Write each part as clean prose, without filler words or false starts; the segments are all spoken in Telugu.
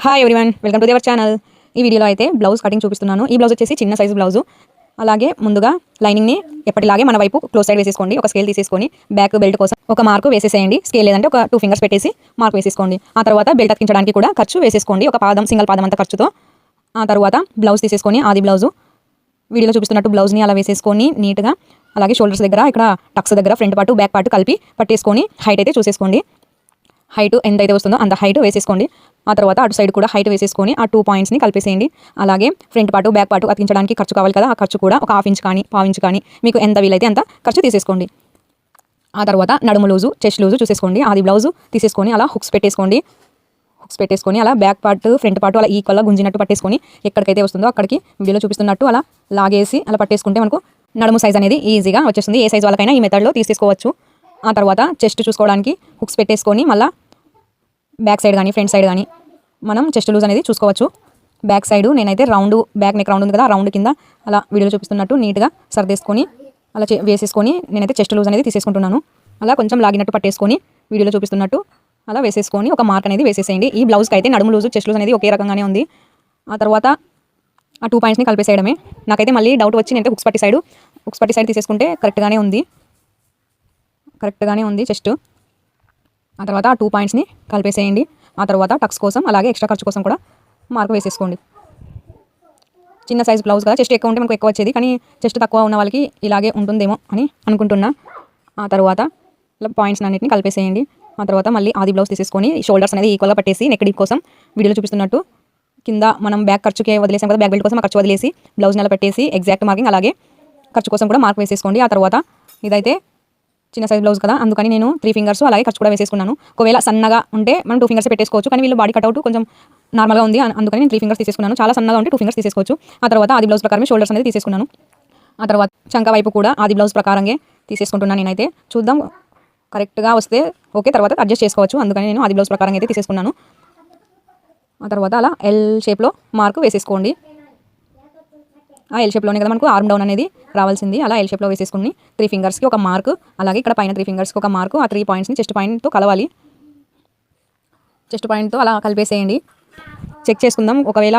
Hi everyone, welcome to Devar channel. ఈ వీడియోలో అయితే బ్లౌజ్ కటింగ్ చూపిస్తున్నాను. ఈ బ్లౌజ్ వచ్చేసి చిన్న సైజు బ్లౌజు. అలాగే ముందుగా లైనింగ్ని ఎప్పటిలాగే మన వైపు క్లోజ్ సైడ్ వేసేసుకోండి. ఒక స్కేల్ తీసేసుకొని బ్యాక్ బెల్ట్ కోసం ఒక మార్కు వేసేసేయండి. స్కేల్ లేదంటే ఒక 2 ఫింగర్స్ పెట్టేసి మార్క్ వేసేసుకోండి. ఆ తర్వాత బెల్ట్ అతికించడానికి కూడా ఖర్చు వేసేసుకోండి, ఒక పాదం, సింగిల్ పాదం అంత ఖర్చుతో. ఆ తర్వాత బ్లౌజ్ తీసేసుకొని ఆది బ్లౌజు వీడియోలో చూపిస్తున్నట్టు బ్లౌజ్ని అలా వేసేసుకొని నీట్గా, అలాగే షోల్డర్స్ దగ్గర ఇక్కడ టక్స్ దగ్గర ఫ్రంట్ పార్ట్ బ్యాక్ పార్ట్ కలిపి పట్టేసుకొని హైట్ అయితే చూసేసుకోండి. హైట్ ఎంత అయితే వస్తుందో అంత హైట్ వేసేసుకోండి. ఆ తర్వాత అటు సైడ్ కూడా హైట్ వేసేసుకొని ఆ 2 పాయింట్స్ని కలిపేసేయండి. అలాగే ఫ్రంట్ పార్ట్ బ్యాక్ పార్ట్ అతికించడానికి ఖర్చు కావాలి కదా, ఆ ఖర్చు కూడా ఒక 1/2 ఇంచ్ కానీ 1/4 ఇంచ్ కానీ మీకు ఎంత వీలైతే అంత ఖర్చు తీసేసుకోండి. ఆ తర్వాత నడుము లూజు, చెస్ట్ లూజు చూసేసుకోండి. అది బ్లౌజు తీసేసుకొని అలా హుక్స్ పెట్టేసుకోండి. హుక్స్ పెట్టేసుకొని అలా బ్యాక్ పార్ట్ ఫ్రంట్ పార్ట్ అలా ఈక్వల్గా గుంజినట్టు పట్టేసుకొని ఎక్కడికైతే వస్తుందో అక్కడికి వీడియోలో చూపిస్తున్నట్టు అలా లాగేసి అలా పట్టేసుకుంటే మనకు నడుము సైజ్ అనేది ఈజీగా వచ్చేస్తుంది. ఏ సైజ్ వాళ్ళకైనా ఈ మెథడ్లో తీసేసుకోవచ్చు. ఆ తర్వాత చెస్ట్ చూసుకోవడానికి హుక్స్ పెట్టేసుకొని మళ్ళీ బ్యాక్ సైడ్ కానీ ఫ్రంట్ సైడ్ కానీ మనం చెస్ట్ లూజ్ అనేది చూసుకోవచ్చు. బ్యాక్ సైడ్ నేనైతే రౌండ్, బ్యాక్ నెక్ రౌండ్ ఉంది కదా, రౌండ్ కింద అలా వీడియోలో చూపిస్తున్నట్టు నీట్గా సర్దేసుకొని అలా వేసేసుకొని నేనైతే చెస్ట్ లూజ్ అనేది తీసేసుకుంటున్నాను. అలా కొంచెం లాగినట్టు పట్టేసుకొని వీడియోలో చూపిస్తున్నట్టు అలా వేసేసుకొని ఒక మార్క్ అనేది వేసేసేయండి. ఈ బ్లౌజ్కి అయితే నడుము లూజు, చెస్ట్ లూజ్ అనేది ఒకే రకంగానే ఉంది. ఆ తర్వాత ఆ 2 పాయింట్స్ని కలిపేసేయడమే. నాకైతే మళ్ళీ డౌట్ వచ్చి నేనైతే హుక్స్ పట్టి సైడ్ తీసేసుకుంటే కరెక్ట్గానే ఉంది చెస్ట్. ఆ తర్వాత ఆ 2 పాయింట్స్ని కలిపేసేయండి. ఆ తర్వాత టక్స్ కోసం అలాగే ఎక్స్ట్రా ఖర్చు కోసం కూడా మార్క్ వేసేసుకోండి. చిన్న సైజ్ బ్లౌజ్ కదా, చెస్ట్ ఎక్కువ ఉంటే మనకు ఎక్కువ వచ్చేది, కానీ చెస్ట్ తక్కువ ఉన్న వాళ్ళకి ఇలాగే ఉంటుందేమో అని అనుకుంటున్నా. ఆ తర్వాత ఇలా పాయింట్స్ అన్నిటిని కలిపేసేయండి. ఆ తర్వాత మళ్ళీ ఆది బ్లౌజ్ తీసేసుకొని షోల్డర్స్ అనేది ఈక్వల్గా పట్టేసి నెక్ డీప్ కోసం వీడియోలో చూపిస్తున్నట్టు కింద మనం బ్యాక్ ఖర్చుకే వదిలేసాం కదా, బ్యాక్ బెల్ట్ కోసం ఆ ఖర్చు వదిలేసి బ్లౌజ్ నెల పెట్టేసి ఎగ్జాక్ట్ మార్కింగ్ అలాగే ఖర్చు కోసం కూడా మార్క్ వేసేసుకోండి. ఆ తర్వాత ఇదైతే చిన్న సైజ్ బ్లౌజ్ కదా, అందుకని నేను 3 ఫింగర్స్ అలాగే ఖర్చు కూడా వేసేసుకున్నాను. ఒకవేళ సన్నగా ఉంటే మనం 2 ఫింగర్స్ పెట్టేసుకోవచ్చు, కానీ వీళ్ళు బాడీ కట్అవుట్ కొంచెం నార్మల్గా ఉంది, అందుకని నేను 3 ఫింగర్స్ తీసేసుకున్నాను. చాలా సన్నగా ఉంటే 2 ఫింగర్స్ తీసేసుకోవచ్చు. ఆ తర్వాత ఆది బ్లౌజ్ ప్రకారం షోల్డర్స్ అనేది తీసేసుకున్నాను. ఆ తర్వాత చంక వైపు కూడా ఆది బ్లౌజ్ ప్రకారంగా తీసేసుకుంటున్నాను. నేనైతే చూద్దాం, కరెక్ట్గా వస్తే ఓకే, తర్వాత అడ్జస్ట్ చేసుకోవచ్చు. అందుకని నేను ఆది బ్లౌజ్ ప్రకారంగా అయితే తీసేసుకున్నాను. ఆ తర్వాత అలా ఎల్ షేప్లో మార్క్ వేసేసుకోండి. ఆ ఎల్ షేప్లోనే కదా మనకు ఆర్మ్ డౌన్ అనేది రావాల్సింది. అలా ఎల్ షేప్లో వేసేసుకుని 3 ఫింగర్స్కి ఒక మార్క్, అలాగే ఇక్కడ పైన 3 ఫింగర్స్కి ఒక మార్కు, ఆ 3 పాయింట్స్ని చెస్ట్ పాయింట్తో కలవాలి. చెస్ట్ పాయింట్తో అలా కలిపేసేయండి. చెక్ చేసుకుందాం, ఒకవేళ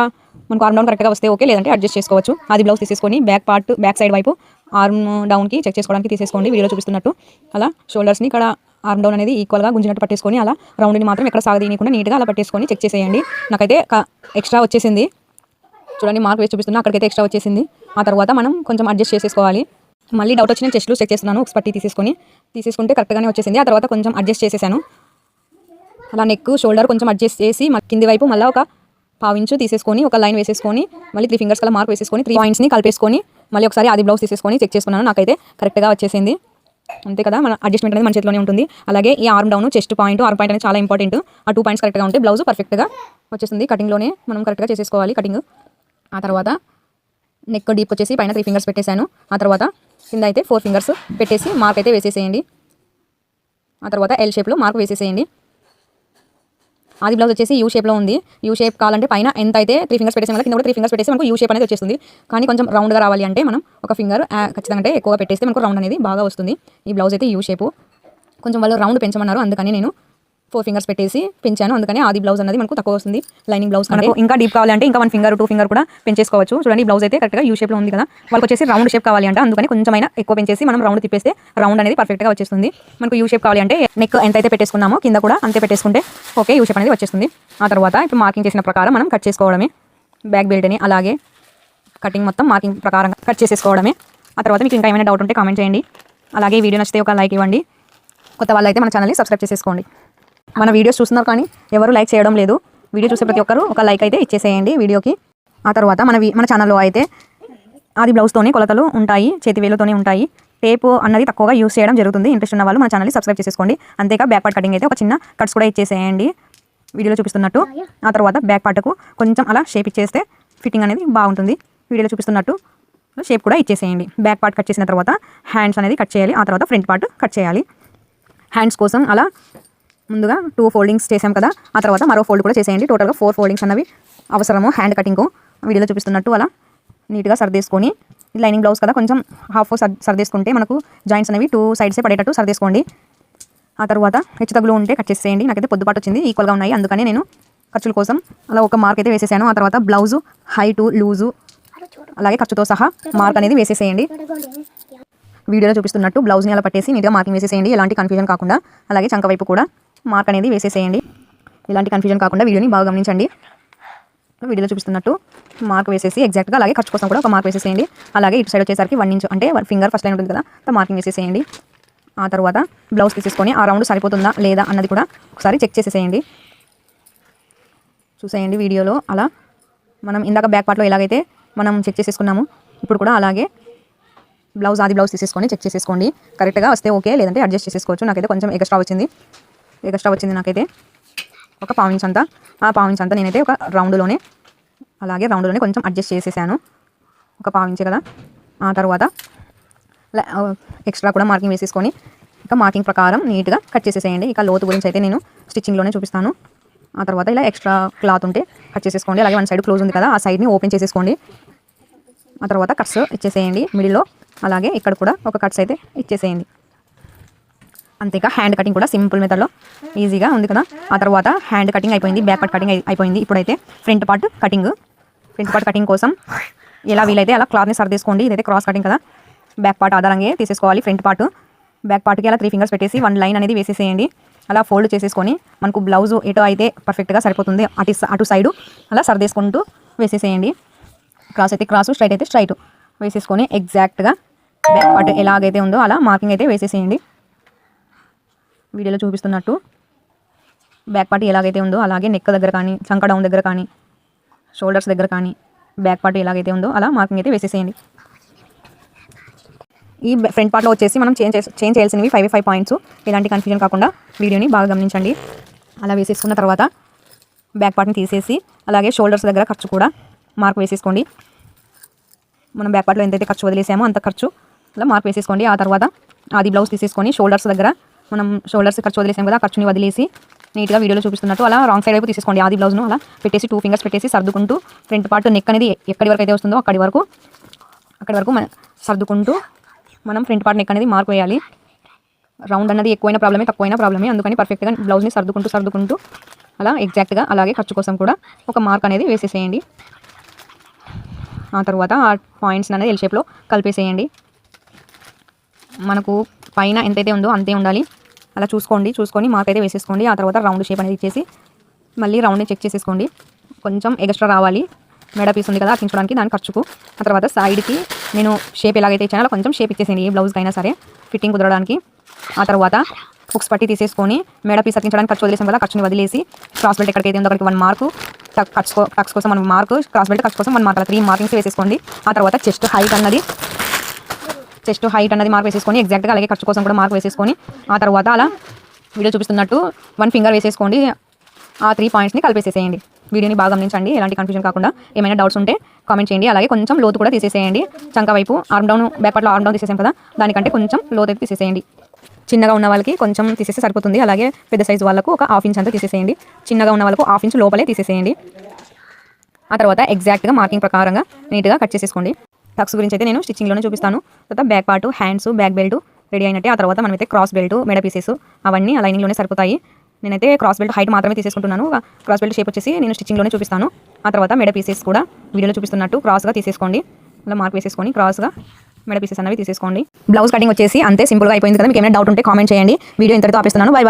మనకు ఆర్మ్ డౌన్ కరెక్ట్గా వస్తే ఓకే, లేదంటే అడ్జస్ట్ చేసుకోవచ్చు. అది బ్లౌజ్ తీసేసుకొని బ్యాక్ సైడ్ వైపు ఆర్మ్ డౌన్కి చెక్ చేసుకోవడానికి తీసేసుకోండి. వీడియోలో చూపిస్తున్నట్టు అలా షోల్డర్స్ని ఇక్కడ ఆర్మ్ డౌన్ అనేది ఈక్వల్గా గుంజినట్టు పట్టేసుకొని అలా రౌండ్ని మాత్రం ఎక్కడ సాగదీయకుండా నీట్గా అలా పట్టేసుకొని చెక్ చేసేయండి. నాకైతే ఎక్స్ట్రా వచ్చేసింది, చూడండి మార్క్ వేసి చూపిస్తున్నా, అక్కడికైతే ఎక్స్ట్రా వచ్చేసింది. ఆ తర్వాత మనం కొంచెం అడ్జస్ట్ చేసేసుకోవాలి. మళ్ళీ డౌట్ వచ్చి నేను చెస్ట్లు చెక్ చేస్తున్నాను. హుక్స్ పట్టి తీసేసుకుంటే కరెక్ట్గానే వచ్చేసింది. ఆ తర్వాత కొంచెం అడ్జస్ట్ చేసేసాను. అలా నెక్, షోల్డర్ కొంచెం అడ్జస్ట్ చేసి కింది వైపు మళ్ళీ ఒక 1/2 ఇంచు తీసేసుకొని ఒక లైన్ వేసేసుకొని మళ్ళీ 3 ఫింగర్స్ కల్లా మార్క్ వేసేసుకొని 3 పాయింట్స్ని కలిపేసుకొని మళ్ళీ ఒకసారి ఆది బ్లౌజ్ తీసేసుకొని చెక్ చేసుకున్నాను. నాకైతే కరెక్ట్గా వచ్చేసింది. అంతే కదా, మన అడ్జస్ట్మెంట్ అనేది మన చేతిలోనే ఉంటుంది. అలాగే ఈ arm down, chest point, arm point అనేది చాలా ఇంపార్టెంట్. ఆ 2 పాయింట్స్ కరెక్ట్గా ఉంటే బ్లౌజ్ పర్ఫెక్ట్గా వచ్చేస్తుంది. కటింగ్లోనే మనం కరెక్ట్గా చేసేసుకోవాలి కటింగ్. ఆ తర్వాత నెక్ డీప్ వచ్చేసి పైన 3 ఫింగర్స్ పెట్టేశాను. ఆ తర్వాత కింద అయితే 4 ఫింగర్స్ పెట్టేసి మార్క్ అయితే వేసేసేయండి. ఆ తర్వాత ఎల్ షేప్లో మార్క్ వేసేసేయండి. ఆది బ్లౌజ్ వచ్చేసి యూ షేప్లో ఉంది. యూ షేప్ కావాలంటే పైన ఎంత అయితే 3 ఫింగర్స్ పెట్టేసాం కదా, కింద కూడా 3 ఫింగర్స్ పెట్టేసి మనకు యూ షేప్ అనేది వచ్చేస్తుంది. కానీ కొంచెం రౌండ్గా రావాలి అంటే మనం ఒక ఫింగర్ ఖచ్చితంగా అంటే ఎక్కువగా పెట్టేస్తే మనకు రౌండ్ అనేది బాగా వస్తుంది. ఈ బ్లౌజ్ అయితే యూ షేపు, కొంచెం వాళ్ళు రౌండ్ పెంచమన్నారు, అందుకని నేను 4 ఫింగర్స్ పెట్టేసి పెంచాను. అందుకని ఆది బ్లౌజ్ అనేది మనకు తక్కువ వస్తుంది. లైనింగ్ బ్లౌజ్ మనకు ఇంకా డీప్ కావాలంటే ఇంకా 1 ఫింగర్ 2 ఫింగర్ కూడా పెంచేసుకోవచ్చు. చూడండి, బ్లౌజ్ అయితే కరెక్ట్గా యూ షేప్లో ఉంది కదా, వాళ్ళకి వచ్చేసి రౌండ్ షేప్ కావాలి అంటే అందుకని కొంచెమైనా ఎక్కువ పెంచేసి మనం రౌండ్ తిప్పేస్తే రౌండ్ అనేది పర్ఫెక్ట్గా వచ్చేస్తుంది. మనకు యూ షేప్ కావాలి అంటే నెక్ ఎంత అయితే పెట్టేసుకున్నామో కింద కూడా అంతే పెట్టేసుకుంటే ఓకే, యూ షేప్ అనేది వచ్చేస్తుంది. ఆ తర్వాత ఇప్పుడు మార్కింగ్ చేసిన ప్రకారం మనం కట్ చేసుకోవడమే. బ్యాక్ బెల్ట్ని అలాగే కటింగ్ మొత్తం మార్కింగ్ ప్రకారం కట్ చేసేసుకోవడమే. ఆ తర్వాత మీకు ఇంకా ఏమైనా డౌట్ ఉంటే కామెంట్ చేయండి. అలాగే వీడియో నచ్చితే ఒక లైక్ ఇవ్వండి. కొత్త వాళ్ళు అయితే మన ఛానల్ని సబ్స్క్రైబ్ చేసేసుకోండి. మన వీడియోస్ చూస్తున్నారు కానీ ఎవరు లైక్ చేయడం లేదు. వీడియో చూసే ప్రతి ఒక్కరు ఒక లైక్ అయితే ఇచ్చేసేయండి వీడియోకి. ఆ తర్వాత మన ఛానల్లో అయితే ఆది బ్లౌజ్తోనే కొలతలు ఉంటాయి, చేతి వేలుతోనే ఉంటాయి. టేప్ అన్నది తక్కువగా యూస్ చేయడం జరుగుతుంది. ఇంట్రెస్ట్ ఉన్న వాళ్ళు మన ఛానల్ని సబ్స్క్రైబ్ చేసేసుకోండి. అంతేకా బ్యాక్ పార్ట్ కటింగ్ అయితే ఒక చిన్న కట్స్ కూడా ఇచ్చేసేయండి వీడియోలో చూపిస్తున్నట్టు. ఆ తర్వాత బ్యాక్ పార్ట్కు కొంచెం అలా షేప్ ఇచ్చేస్తే ఫిట్టింగ్ అనేది బాగుంటుంది. వీడియోలో చూపిస్తున్నట్టు షేప్ కూడా ఇచ్చేసేయండి. బ్యాక్ పార్ట్ కట్ చేసిన తర్వాత హ్యాండ్స్ అనేది కట్ చేయాలి. ఆ తర్వాత ఫ్రంట్ పార్ట్ కట్ చేయాలి. హ్యాండ్స్ కోసం అలా ముందుగా 2 ఫోల్డింగ్స్ చేసాం కదా, ఆ తర్వాత మరో ఫోల్డ్ కూడా చేసేయండి. టోటల్గా 4 ఫోల్డింగ్స్ అన్నవి అవసరము హ్యాండ్ కటింగ్కు. వీడియోలో చూపిస్తున్నట్టు అలా నీట్గా సర్దేసుకొని, లైనింగ్ బ్లౌజ్ కదా కొంచెం హాఫ్ సర్దేసుకుంటే మనకు జాయింట్స్ అనేవి 2 సైడ్సే పడేటట్టు సర్దేసుకోండి. ఆ తర్వాత హెచ్చు తగ్గులు ఉంటే కట్ చేసేయండి. నాకైతే పొద్దుపాటు వచ్చింది, ఈక్వల్గా ఉన్నాయి, అందుకని నేను ఖర్చుల కోసం అలా ఒక మార్క్ అయితే వేసేసాను. ఆ తర్వాత బ్లౌజు హైటు లూజు అలాగే ఖర్చుతో సహా మార్క్ అనేది వేసేసేయండి. వీడియోలో చూపిస్తున్నట్టు బ్లౌజ్ని అలా పట్టేసి నీట్గా మార్కింగ్ వేసేసేయండి. ఎలాంటి కన్ఫ్యూజన్ కాకుండా. అలాగే చంక వైపు కూడా మార్క్ అనేది వేసేసేయండి. ఇలాంటి కన్ఫ్యూజన్ కాకుండా వీడియోని బాగా గమనించండి. వీడియోలో చూపిస్తున్నట్టు మార్క్ వేసేసి ఎగ్జాక్ట్గా అలాగే ఖర్చు కోసం కూడా ఒక మార్క్ వేసేసేయండి. అలాగే ఇటు సైడ్ వచ్చేసరికి 1 ఇంచ్ అంటే 1 ఫింగర్ ఫస్ట్ లైన్ ఉంటుంది కదా, మార్కింగ్ వేసేసేయండి. ఆ తర్వాత బ్లౌజ్ తీసేసుకొని ఆ రౌండ్ సరిపోతుందా లేదా అన్నది కూడా ఒకసారి చెక్ చేసేసేయండి. చూసేయండి వీడియోలో అలా మనం ఇందాక బ్యాక్ పార్ట్లో ఎలాగైతే మనం చెక్ చేసేసుకున్నాము, ఇప్పుడు కూడా అలాగే ఆది బ్లౌజ్ తీసేసుకొని చెక్ చేసేసుకోండి. కరెక్ట్గా వస్తే ఓకే, లేదంటే అడ్జస్ట్ చేసేసుకోవచ్చు. నాకైతే కొంచెం ఎక్స్ట్రా వచ్చింది నాకైతే ఒక పావు ఇంచ్ అంతా. ఆ పావు ఇంచ్ అంతా నేనైతే ఒక రౌండ్లోనే కొంచెం అడ్జస్ట్ చేసేసాను. ఒక పావు ఇంచే కదా. ఆ తర్వాత ఎక్స్ట్రా కూడా మార్కింగ్ వేసేసుకొని ఇక మార్కింగ్ ప్రకారం నీట్గా కట్ చేసేసేయండి. ఇక లోతు గురించి అయితే నేను స్టిచ్చింగ్లోనే చూపిస్తాను. ఆ తర్వాత ఇలా ఎక్స్ట్రా క్లాత్ ఉంటే కట్ చేసేసుకోండి. అలాగే 1 సైడ్ క్లోజ్ ఉంది కదా, ఆ సైడ్ని ఓపెన్ చేసేసుకోండి. ఆ తర్వాత కట్స్ ఇచ్చేసేయండి మిడిల్లో. అలాగే ఇక్కడ కూడా ఒక కట్స్ అయితే ఇచ్చేసేయండి. అంతేకా హ్యాండ్ కటింగ్ కూడా సింపుల్ మెథడ్లో ఈజీగా ఉంది కదా. ఆ తర్వాత హ్యాండ్ కటింగ్ అయిపోయింది, బ్యాక్ పార్ట్ కటింగ్ అయిపోయింది. ఇప్పుడైతే ఫ్రంట్ పార్ట్ కటింగ్ కోసం ఎలా వీలైతే అలా క్లాత్ని సర్దేసుకోండి. ఇదైతే క్రాస్ కటింగ్ కదా, బ్యాక్ పార్ట్ ఆధారంగా తీసేసుకోవాలి. ఫ్రంట్ పార్ట్ బ్యాక్ పార్ట్కి అలా 3 ఫింగర్స్ పెట్టేసి 1 లైన్ అనేది వేసేసేయండి. అలా ఫోల్డ్ చేసేసుకొని మనకు బ్లౌజ్ ఎటో అయితే పర్ఫెక్ట్గా సరిపోతుంది, అటు సైడు అలా సర్దేసుకుంటూ వేసేసేయండి. క్రాస్ అయితే క్రాసు, స్ట్రైట్ అయితే స్ట్రైట్ వేసేసుకొని ఎగ్జాక్ట్గా బ్యాక్ పార్ట్ ఎలాగైతే ఉందో అలా మార్కింగ్ అయితే వేసేసేయండి. వీడియోలో చూపిస్తున్నట్టు బ్యాక్ పార్ట్ ఎలాగైతే ఉందో అలాగే నెక్ దగ్గర కానీ, చంక డౌన్ దగ్గర కానీ, షోల్డర్స్ దగ్గర కానీ బ్యాక్ పార్ట్ ఎలాగైతే ఉందో అలా మార్కింగ్ అయితే వేసేసేయండి. ఈ ఫ్రంట్ పార్ట్లో వచ్చేసి మనం చేంజ్ చేయాల్సినవి 5 పాయింట్స్. ఎలాంటి కన్ఫ్యూజన్ కాకుండా వీడియోని బాగా గమనించండి. అలా వేసేసుకున్న తర్వాత బ్యాక్ పార్ట్ని తీసేసి అలాగే షోల్డర్స్ దగ్గర ఖర్చు కూడా మార్క్ వేసేసుకోండి. మనం బ్యాక్ పార్ట్లో ఎంతైతే ఖర్చు వదిలేసామో అంత ఖర్చు అలా మార్క్ వేసేసుకోండి. ఆ తర్వాత ఆది బ్లౌజ్ తీసేసుకొని షోల్డర్స్ దగ్గర మనం షోల్డర్స్ ఖర్చు వదిలేసాం కదా, ఖర్చుని వదిలేసి నీట్గా వీడియోలో చూపిస్తున్నట్టు అలా రాంగ్ సైడ్ వైపు తీసేసుకోండి. ఆది బ్లౌజ్ను అలా పెట్టేసి 2 ఫింగర్స్ పెట్టేసి సర్దుకుంటూ ఫ్రంట్ పార్ట్ నెక్ అనేది ఎక్కడి వరకు అయితే వస్తుందో అక్కడి వరకు సర్దుకుంటూ మనం ఫ్రంట్ పార్ట్ నెక్ అనేది మార్క్ వేయాలి. రౌండ్ అన్నది ఎక్కువైనా ప్రాబ్లమే, తక్కువైనా ప్రాబ్లమే. అందుకని పర్ఫెక్ట్గా బ్లౌజ్ని సర్దుకుంటూ అలా ఎగ్జాక్ట్గా అలాగే ఖర్చు కోసం కూడా ఒక మార్క్ అనేది వేసేసేయండి. ఆ తర్వాత ఆ పాయింట్స్ అనేది ఎల్ షేప్లో కలిపేసేయండి. మనకు పైన ఎంతైతే ఉందో అంతే ఉండాలి. అలా చూసుకొని మార్క్ అయితే వేసేసుకోండి. ఆ తర్వాత రౌండ్ షేప్ అనేది ఇచ్చేసి మళ్ళీ రౌండ్ని చెక్ చేసేసుకోండి. కొంచెం ఎక్స్ట్రా రావాలి, మెడ పీస్ ఉంది కదా అతికించడానికి, దాని ఖర్చుకు. ఆ తర్వాత సైడ్కి నేను షేప్ ఎలాగైతే ఇచ్చానో అలా కొంచెం షేప్ ఇచ్చేసేయండి, ఏ బ్లౌజ్కి అయినా సరే ఫిట్టింగ్ కుదరడానికి. ఆ తర్వాత హుక్స్ పట్టి తీసేసుకొని మెడ పీస్ అతికించడానికి ఖర్చు వదిలేసాం కదా, ఖర్చుని వదిలేసి క్రాస్ బెల్ట్ ఎక్కడికైతే ఉందో అక్కడికి 1 మార్కు, టక్స్ కోసం 1 మార్కు, క్రాస్ బెల్ట్ ఖర్చు కోసం 1 మార్క్, అలా 3 మార్కింగ్స్ వేసేసుకోండి. ఆ తర్వాత చెస్ట్ హైట్ అన్నది మార్క్ వేసేసుకొని ఎగ్జాక్ట్గా అలాగే ఖర్చు కోసం కూడా మార్క్ వేసేసుకొని ఆ తర్వాత అలా వీడియో చూపిస్తున్నట్టు 1 ఫింగర్ వేసేసుకోండి. ఆ 3 పాయింట్స్ని కలిపేసేసేయండి. వీడియోని బాగా గమనించండి, ఎలాంటి కన్ఫ్యూజన్ కాకుండా. ఏమైనా డౌట్స్ ఉంటే కామెంట్ చేయండి. అలాగే కొంచెం లోతు కూడా తీసేసేయండి. చంక వైపు ఆర్మ్ డౌన్, బ్యాక్ పార్ట్లో ఆర్మ్ డౌన్ తీసేసాం కదా, దానికంటే కొంచెం లోతు అయితే తీసేసేయండి. చిన్నగా ఉన్న వాళ్ళకి కొంచెం తీసేస్తే సరిపోతుంది. అలాగే పెద్ద సైజు వాళ్ళకు ఒక 1/2 ఇంచ్ అంతా తీసేసేయండి. చిన్నగా ఉన్న వాళ్ళకు 1/2 ఇంచ్ లోపలే తీసేసేయండి. ఆ తర్వాత ఎగ్జాక్ట్గా మార్కింగ్ ప్రకారంగా నీట్గా కట్ చేసేసుకోండి. టక్స్ గురించి అయితే నేను స్టిచ్చింగ్లోనే చూపిస్తాను. తర్వాత back part, hands, back belt ready అయినట్టే. ఆ తర్వాత మనమైతే క్రాస్ బెల్ట్, మెడ పీసెస్ అవన్నీ ఆ లైనింగ్లోనే సరిపోతాయి. నేనైతే క్రాస్ బెల్ట్ హైట్ మాత్రమే తీసేసుకుంటున్నాను. క్రాస్ బెల్ట్ షేప్ వచ్చేసి నేను స్టిచ్చింగ్లోనే చూపిస్తాను. ఆ తర్వాత మెడ పీసెస్ కూడా వీడియోలో చూపిస్తున్నట్టు క్రాస్గా తీసేసుకోండి. అలా మార్క్ వేసేసుకొని క్రాస్గా మెడ పీసెస్ అనేవి తీసేసుకోండి. బ్లౌజ్ కటింగ్ వచ్చేసి అంతే సింపుల్గా అయిపోయింది కదా. మీకు ఏమైనా డౌట్ ఉంటే కామెంట్ చేయండి. వీడియో ఇంతటితో ఆపేస్తున్నాను. Bye bye.